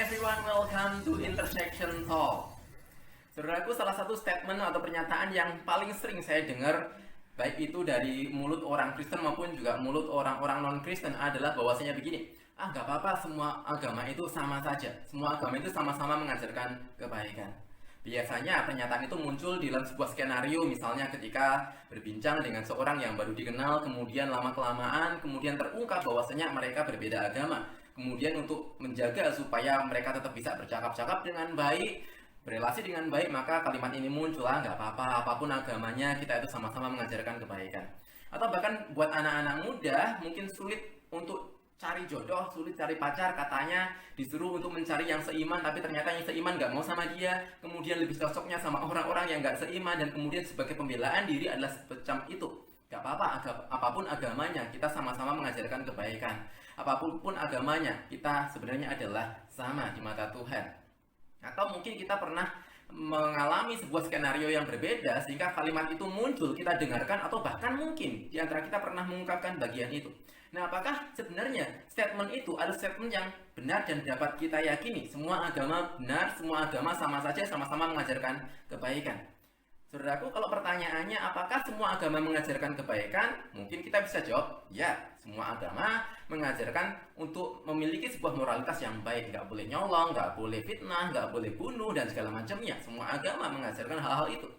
everyone, welcome to Intersection Talk. Saudaraku, salah satu statement atau pernyataan yang paling sering saya dengar, baik itu dari mulut orang Kristen maupun juga mulut orang-orang non-Kristen, adalah bahwasanya begini, gak apa-apa, semua agama itu sama saja. Semua agama itu sama-sama mengajarkan kebaikan. Biasanya pernyataan itu muncul di dalam sebuah skenario, misalnya ketika berbincang dengan seorang yang baru dikenal, kemudian lama-kelamaan, kemudian terungkap bahwasanya mereka berbeda agama. Kemudian untuk menjaga supaya mereka tetap bisa bercakap-cakap dengan baik, berelasi dengan baik, maka kalimat ini muncul, nggak apa-apa, apapun agamanya, kita itu sama-sama mengajarkan kebaikan. Atau bahkan buat anak-anak muda, mungkin sulit untuk cari jodoh, sulit cari pacar, katanya disuruh untuk mencari yang seiman, tapi ternyata yang seiman nggak mau sama dia, kemudian lebih cocoknya sama orang-orang yang nggak seiman, dan kemudian sebagai pembelaan diri adalah semacam itu. Gak apa-apa, apapun agamanya, kita sama-sama mengajarkan kebaikan. Apapun agamanya, kita sebenarnya adalah sama di mata Tuhan. Atau mungkin kita pernah mengalami sebuah skenario yang berbeda sehingga kalimat itu muncul, kita dengarkan, atau bahkan mungkin di antara kita pernah mengungkapkan bagian itu. Nah, apakah sebenarnya statement itu adalah statement yang benar dan dapat kita yakini? Semua agama benar, semua agama sama saja, sama-sama mengajarkan kebaikan. Saudaraku, kalau pertanyaannya apakah semua agama mengajarkan kebaikan? Mungkin kita bisa jawab, ya, semua agama mengajarkan untuk memiliki sebuah moralitas yang baik. Nggak boleh nyolong, nggak boleh fitnah, nggak boleh bunuh, dan segala macamnya. Semua agama mengajarkan hal-hal itu.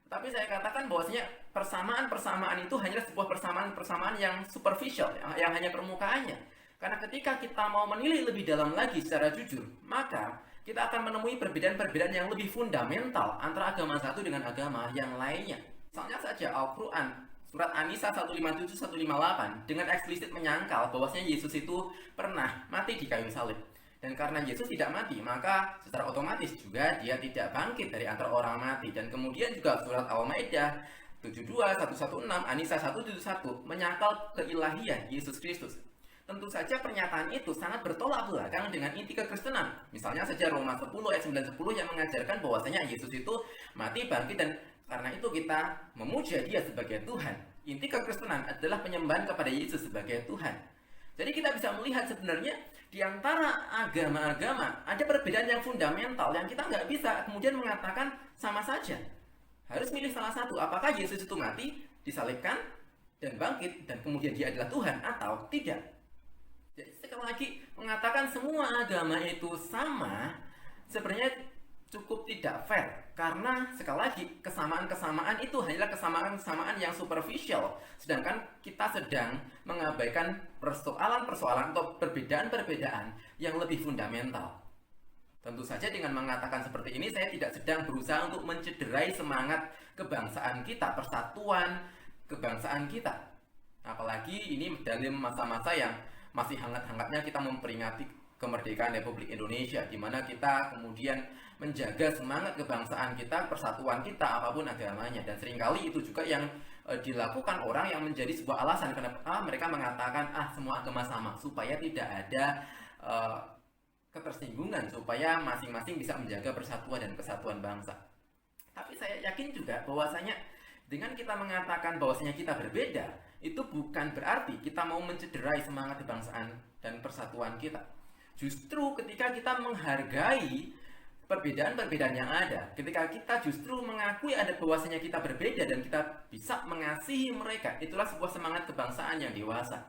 Tapi saya katakan bahwasanya persamaan-persamaan itu hanya sebuah persamaan-persamaan yang superficial, yang hanya permukaannya. Karena ketika kita mau menilai lebih dalam lagi secara jujur, maka kita akan menemui perbedaan-perbedaan yang lebih fundamental antara agama satu dengan agama yang lainnya. Misalnya saja Al-Quran, surat An-Nisa 157-158, dengan eksplisit menyangkal bahwasanya Yesus itu pernah mati di kayu salib. Dan karena Yesus tidak mati, maka secara otomatis juga dia tidak bangkit dari antara orang mati. Dan kemudian juga surat Al-Maidah 72, 116, An-Nisa 171 menyangkal keilahian Yesus Kristus. Tentu saja pernyataan itu sangat bertolak belakang dengan inti kekristenan. Misalnya saja Roma 10 ayat 9-10 yang mengajarkan bahwasanya Yesus itu mati, bangkit, dan karena itu kita memuja dia sebagai Tuhan. Inti kekristenan adalah penyembahan kepada Yesus sebagai Tuhan. Jadi kita bisa melihat sebenarnya di antara agama-agama ada perbedaan yang fundamental yang kita nggak bisa kemudian mengatakan sama saja. Harus milih salah satu. Apakah Yesus itu mati, disalibkan, dan bangkit, dan kemudian dia adalah Tuhan, atau tidak? Jadi sekali lagi mengatakan semua agama itu sama sebenarnya cukup tidak fair, karena sekali lagi kesamaan-kesamaan itu hanyalah kesamaan-kesamaan yang superficial, sedangkan kita sedang mengabaikan persoalan-persoalan atau perbedaan-perbedaan yang lebih fundamental. Tentu saja dengan mengatakan seperti ini saya tidak sedang berusaha untuk mencederai semangat kebangsaan kita, persatuan kebangsaan kita. Apalagi ini dalam masa-masa yang masih hangat-hangatnya kita memperingati kemerdekaan Republik Indonesia, di mana kita kemudian menjaga semangat kebangsaan kita, persatuan kita, apapun agamanya. Dan seringkali itu juga yang dilakukan orang yang menjadi sebuah alasan kenapa mereka mengatakan semua agama sama, supaya tidak ada ketersinggungan, supaya masing-masing bisa menjaga persatuan dan kesatuan bangsa. Tapi saya yakin juga bahwasanya dengan kita mengatakan bahwasanya kita berbeda, itu bukan berarti kita mau mencederai semangat kebangsaan dan persatuan kita. Justru ketika kita menghargai perbedaan-perbedaan yang ada, ketika kita justru mengakui ada bahwasanya kita berbeda dan kita bisa mengasihi mereka, itulah sebuah semangat kebangsaan yang dewasa.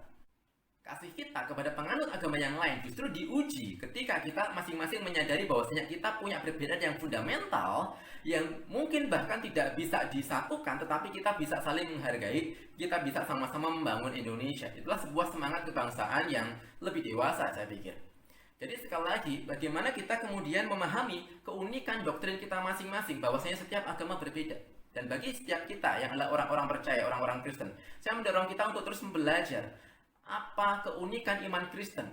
Kasih kita kepada penganut agama yang lain justru diuji ketika kita masing-masing menyadari bahwasanya kita punya perbedaan yang fundamental yang mungkin bahkan tidak bisa disatukan, tetapi kita bisa saling menghargai, kita bisa sama-sama membangun Indonesia. Itulah sebuah semangat kebangsaan yang lebih dewasa, saya pikir. Jadi sekali lagi, bagaimana kita kemudian memahami keunikan doktrin kita masing-masing, bahwasanya setiap agama berbeda. Dan bagi setiap kita yang adalah orang-orang percaya, orang-orang Kristen, saya mendorong kita untuk terus belajar apa keunikan iman Kristen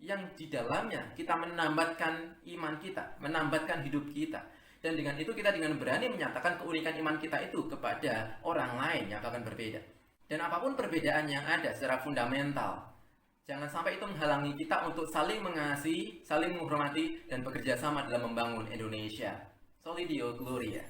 yang di dalamnya kita menambatkan iman kita, menambatkan hidup kita. Dan dengan itu kita dengan berani menyatakan keunikan iman kita itu kepada orang lain yang akan berbeda. Dan apapun perbedaan yang ada secara fundamental, jangan sampai itu menghalangi kita untuk saling mengasihi, saling menghormati, dan bekerja sama dalam membangun Indonesia. Soli Deo Gloria.